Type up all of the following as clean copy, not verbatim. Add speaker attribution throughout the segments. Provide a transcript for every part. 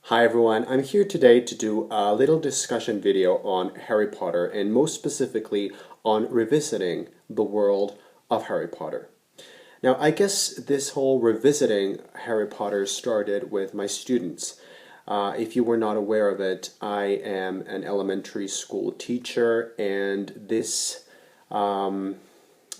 Speaker 1: Hi everyone, I'm here today to do a little discussion video on Harry Potter and most specifically on revisiting the world of Harry Potter. Now, I guess this whole revisiting Harry Potter started with my students. If you were not aware of it, I am an elementary school teacher, and this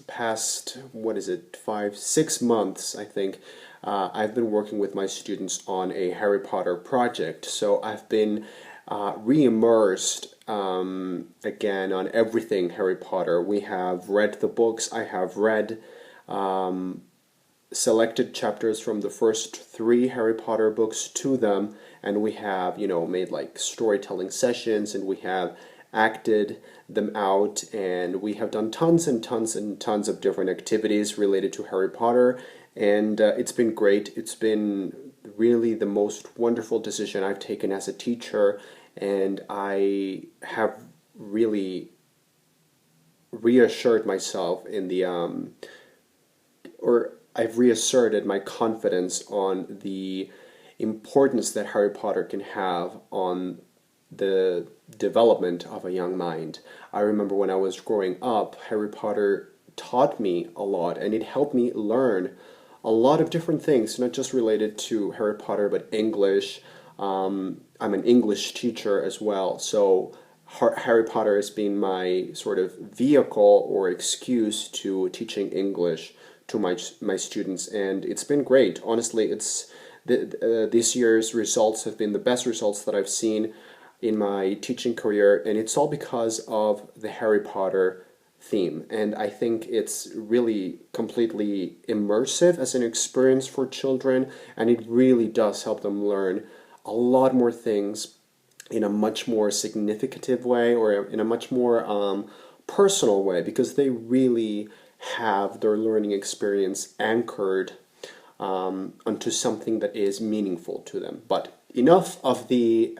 Speaker 1: past, what is it, 6 months, I think, I've been working with my students on a Harry Potter project. So I've been re-immersed again on everything Harry Potter. We have read the books. I have read selected chapters from the first three Harry Potter books to them, and we have, made like storytelling sessions, and we have acted them out, and we have done tons and tons and tons of different activities related to Harry Potter, and it's been great. It's been really the most wonderful decision I've taken as a teacher, and I have really reassured myself in the or I've reasserted my confidence on the importance that Harry Potter can have on the development of a young mind. I remember when I was growing up, Harry Potter taught me a lot, and it helped me learn a lot of different things, not just related to Harry Potter, but English. I'm an English teacher as well, so Harry Potter has been my sort of vehicle or excuse to teaching English to my students, and it's been great. Honestly, this year's results have been the best results that I've seen in my teaching career, and it's all because of the Harry Potter theme. And I think it's really completely immersive as an experience for children, and it really does help them learn a lot more things in a much more significative way, or in a much more personal way, because they really have their learning experience anchored onto something that is meaningful to them. But enough of the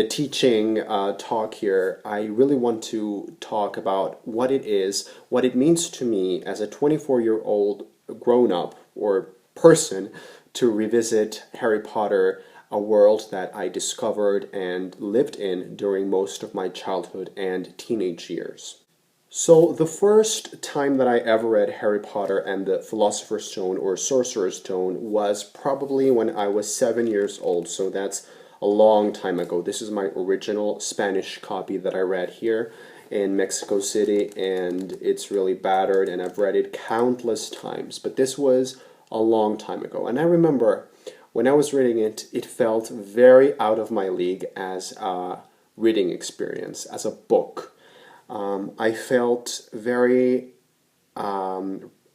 Speaker 1: teaching talk here. I really want to talk about what it is, what it means to me as a 24-year-old grown-up or person to revisit Harry Potter, a world that I discovered and lived in during most of my childhood and teenage years. So the first time that I ever read Harry Potter and the Philosopher's Stone or Sorcerer's Stone was probably when I was 7 years old, so that's a long time ago. This is my original Spanish copy that I read here in Mexico City, and it's really battered, and I've read it countless times, but this was a long time ago. And I remember when I was reading it, it felt very out of my league as a reading experience, as a book. I felt very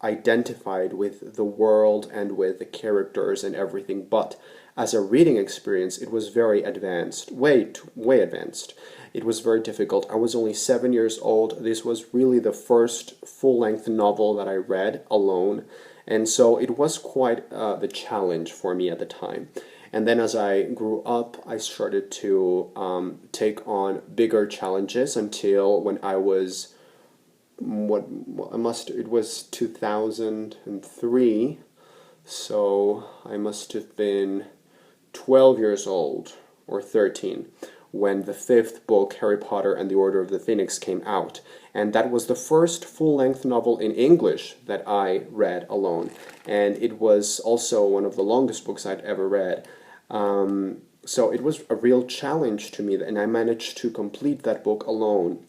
Speaker 1: identified with the world and with the characters and everything, but as a reading experience, it was very advanced, way advanced. It was very difficult. I was only 7 years old. This was really the first full-length novel that I read alone, and so it was quite the challenge for me at the time. And then as I grew up, I started to take on bigger challenges until when I was, it was 2003, so I must have been 12 years old, or 13, when the fifth book, Harry Potter and the Order of the Phoenix, came out. And that was the first full-length novel in English that I read alone. And it was also one of the longest books I'd ever read. So it was a real challenge to me, and I managed to complete that book alone,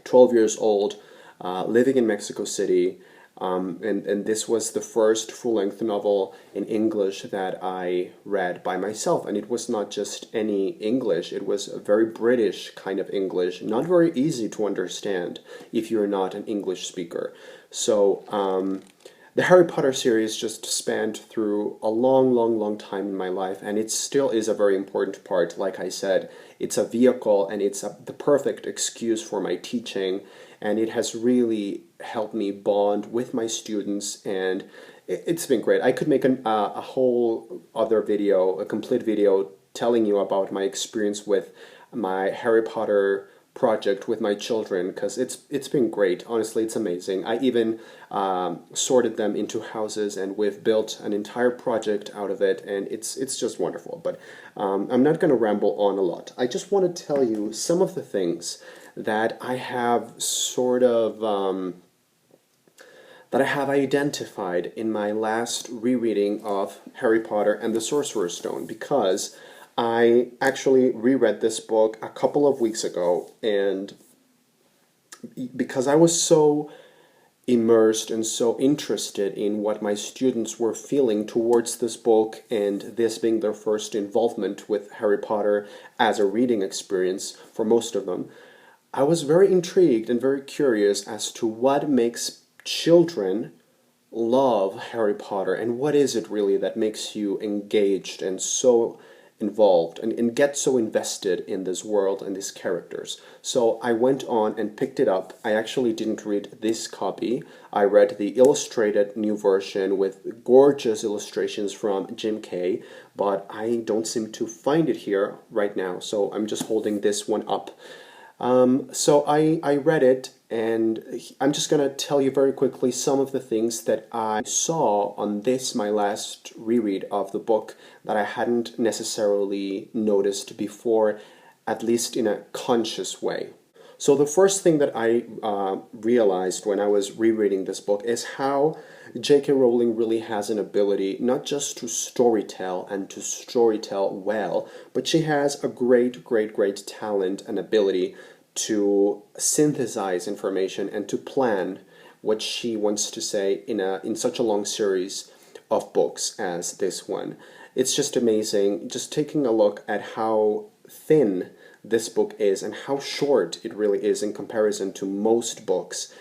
Speaker 1: 12 years old, living in Mexico City, and this was the first full-length novel in English that I read by myself, and it was not just any English, it was a very British kind of English, not very easy to understand if you're not an English speaker. So the Harry Potter series just spanned through a long time in my life, and it still is a very important part. Like I said, it's a vehicle, and it's the perfect excuse for my teaching, and it has really helped me bond with my students, and it's been great. I could make a whole other video, a complete video, telling you about my experience with my Harry Potter project with my children because it's been great. Honestly, it's amazing. I even sorted them into houses, and we've built an entire project out of it, and it's just wonderful. But I'm not going to ramble on a lot. I just want to tell you some of the things that I have sort of that I have identified in my last rereading of Harry Potter and the Sorcerer's Stone, because I actually reread this book a couple of weeks ago, and because I was so immersed and so interested in what my students were feeling towards this book, and this being their first involvement with Harry Potter as a reading experience for most of them, I was very intrigued and very curious as to what makes children love Harry Potter, and what is it really that makes you engaged and so involved and get so invested in this world and these characters. So I went on and picked it up. I actually didn't read this copy. I read the illustrated new version with gorgeous illustrations from Jim Kay, but I don't seem to find it here right now, so I'm just holding this one up. So I read it, and I'm just going to tell you very quickly some of the things that I saw on this, my last reread of the book, that I hadn't necessarily noticed before, at least in a conscious way. So the first thing that I realized when I was rereading this book is how J.K. Rowling really has an ability not just to storytell and to storytell well, but she has a great talent and ability to synthesize information and to plan what she wants to say in such a long series of books as this one. It's just amazing, just taking a look at how thin this book is and how short it really is in comparison to most books,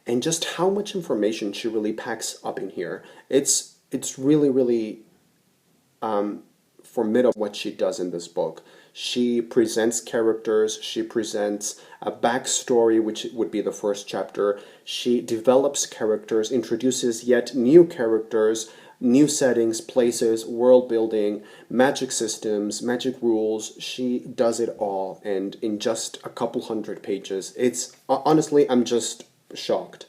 Speaker 1: and just how much information she really packs up in here. It's really formidable what she does in this book. She presents characters, she presents a backstory, which would be the first chapter. She develops characters, introduces yet new characters, new settings, places, world building, magic systems, magic rules. She does it all, and in just a couple hundred pages. It's honestly, I'm just shocked.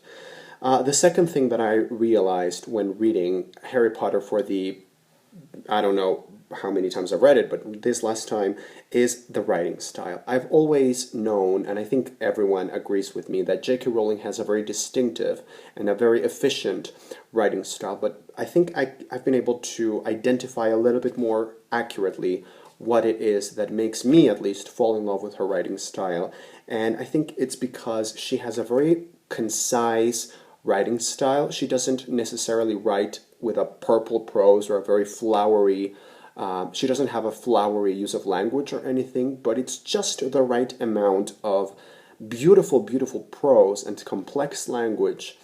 Speaker 1: The second thing that I realized when reading Harry Potter for the, I don't know how many times I've read it, but this last time, is the writing style. I've always known, and I think everyone agrees with me, that J.K. Rowling has a very distinctive and a very efficient writing style, but I think I've been able to identify a little bit more accurately what it is that makes me, at least, fall in love with her writing style. And I think it's because she has a very concise writing style. She doesn't necessarily write with a purple prose or a very flowery she doesn't have a flowery use of language or anything, but it's just the right amount of beautiful prose and complex language,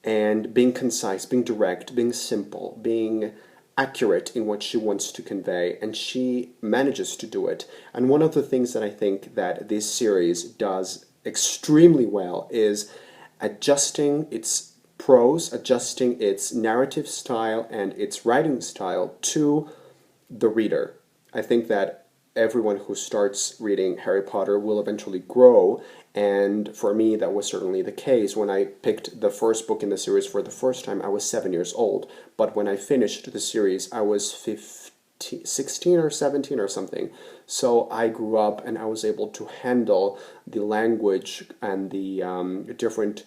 Speaker 1: and being concise, being direct, being simple, being accurate in what she wants to convey, and she manages to do it. And one of the things that I think that this series does extremely well is adjusting its prose, adjusting its narrative style and its writing style to the reader. I think that everyone who starts reading Harry Potter will eventually grow, and for me that was certainly the case. When I picked the first book in the series for the first time, I was 7 years old, but when I finished the series, I was 16 or 17 or something. So I grew up, and I was able to handle the language and the different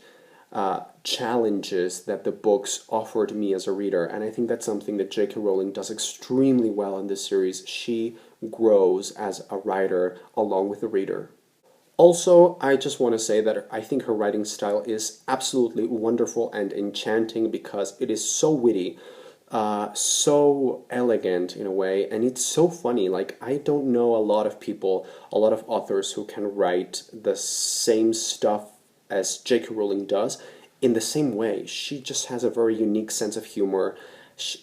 Speaker 1: challenges that the books offered me as a reader, and I think that's something that J.K. Rowling does extremely well in this series. She grows as a writer along with the reader. Also, I just want to say that I think her writing style is absolutely wonderful and enchanting because it is so witty, so elegant in a way, and it's so funny. Like, I don't know a lot of people, a lot of authors who can write the same stuff as J.K. Rowling does in the same way. She just has a very unique sense of humor.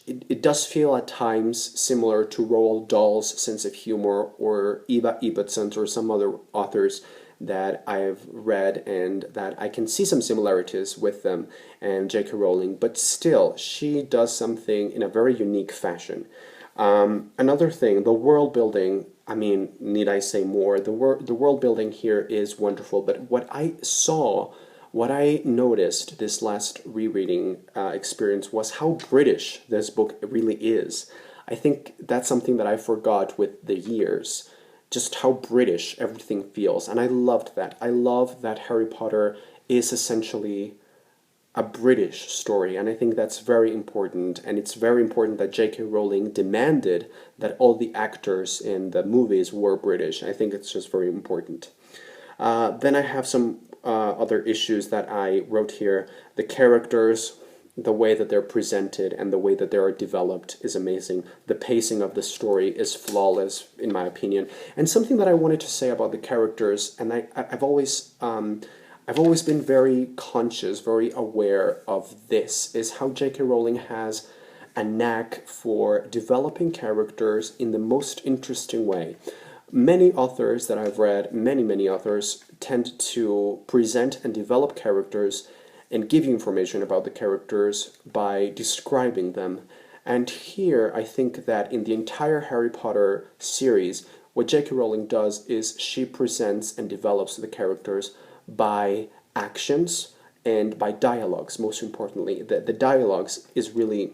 Speaker 1: It does feel at times similar to Roald Dahl's sense of humor, or Eva Ibbotson, or some other authors that I've read, and that I can see some similarities with them and J.K. Rowling, but still, she does something in a very unique fashion. Another thing, the world building. I mean, need I say more? The world building here is wonderful. But what I noticed this last rereading experience was how British this book really is. I think that's something that I forgot with the years, just how British everything feels, and I loved that. I love that Harry Potter is essentially a British story, and I think that's very important. And it's very important that J.K. Rowling demanded that all the actors in the movies were British. I think it's just very important. Then I have some other issues that I wrote here. The characters, the way that they're presented and the way that they are developed is amazing. The pacing of the story is flawless, in my opinion. And something that I wanted to say about the characters, and I've always been very conscious, very aware of this, is how J.K. Rowling has a knack for developing characters in the most interesting way. Many authors that I've read, many authors, tend to present and develop characters and give you information about the characters by describing them. And here, I think that in the entire Harry Potter series, what J.K. Rowling does is she presents and develops the characters by actions and by dialogues, most importantly. The dialogues is really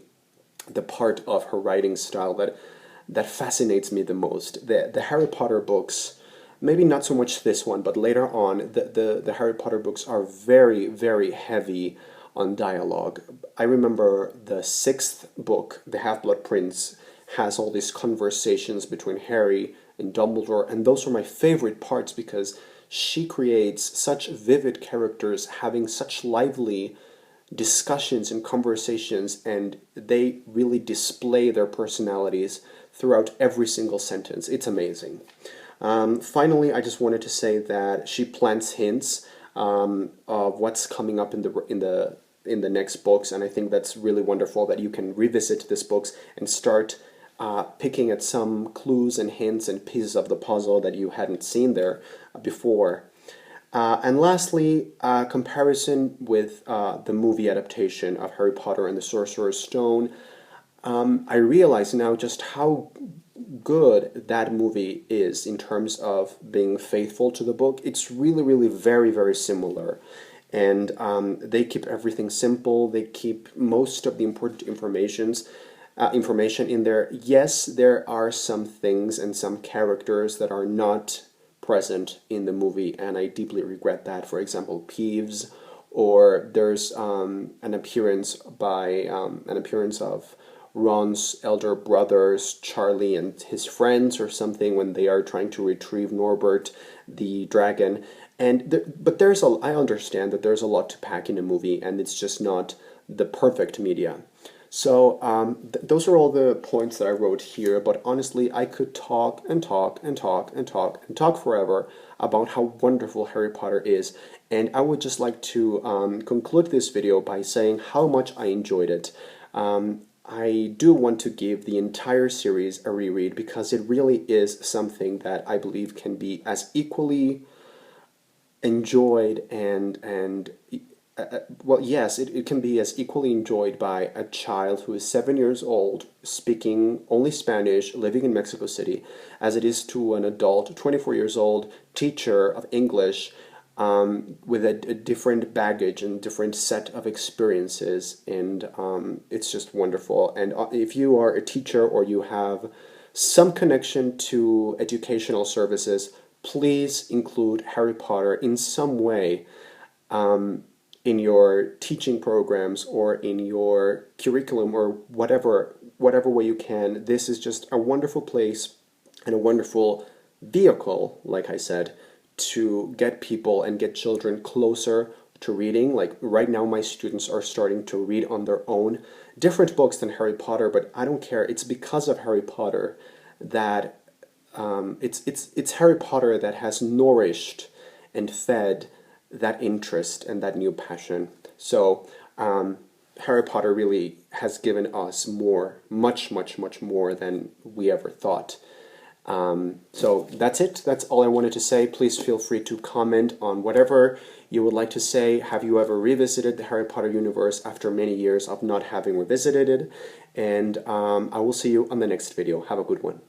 Speaker 1: the part of her writing style that fascinates me the most. The Harry Potter books, maybe not so much this one, but later on, the Harry Potter books are very heavy on dialogue. I remember the sixth book, The Half-Blood Prince, has all these conversations between Harry and Dumbledore, and those are my favorite parts because she creates such vivid characters having such lively discussions and conversations, and they really display their personalities throughout every single sentence. It's amazing. Finally, I just wanted to say that she plants hints of what's coming up in the next books, and I think that's really wonderful that you can revisit this books and start picking at some clues and hints and pieces of the puzzle that you hadn't seen there before. And lastly, comparison with the movie adaptation of Harry Potter and the Sorcerer's Stone. I realize now just how good that movie is in terms of being faithful to the book. It's really very similar. And they keep everything simple. They keep most of the important information in there. Yes, there are some things and some characters that are not present in the movie, and I deeply regret that. For example, Peeves, or there's an appearance of Ron's elder brothers, Charlie and his friends, or something, when they are trying to retrieve Norbert, the dragon. But I understand that there's a lot to pack in a movie, and it's just not the perfect media. So those are all the points that I wrote here, but honestly, I could talk forever about how wonderful Harry Potter is, and I would just like to conclude this video by saying how much I enjoyed it. I do want to give the entire series a reread because it really is something that I believe can be as equally enjoyed well, yes, it can be as equally enjoyed by a child who is 7 years old, speaking only Spanish, living in Mexico City, as it is to an adult, 24 years old, teacher of English, with a different baggage and different set of experiences, and it's just wonderful. And if you are a teacher or you have some connection to educational services, please include Harry Potter in some way in your teaching programs or in your curriculum or whatever way you can. This is just a wonderful place and a wonderful vehicle, like I said, to get people and get children closer to reading. Like right now, my students are starting to read on their own different books than Harry Potter, but I don't care. It's because of Harry Potter that it's Harry Potter that has nourished and fed that interest and that new passion. So Harry Potter really has given us much more than we ever thought. So that's it. That's all I wanted to say. Please feel free to comment on whatever you would like to say. Have you ever revisited the Harry Potter universe after many years of not having revisited it? and I will see you on the next video. Have a good one.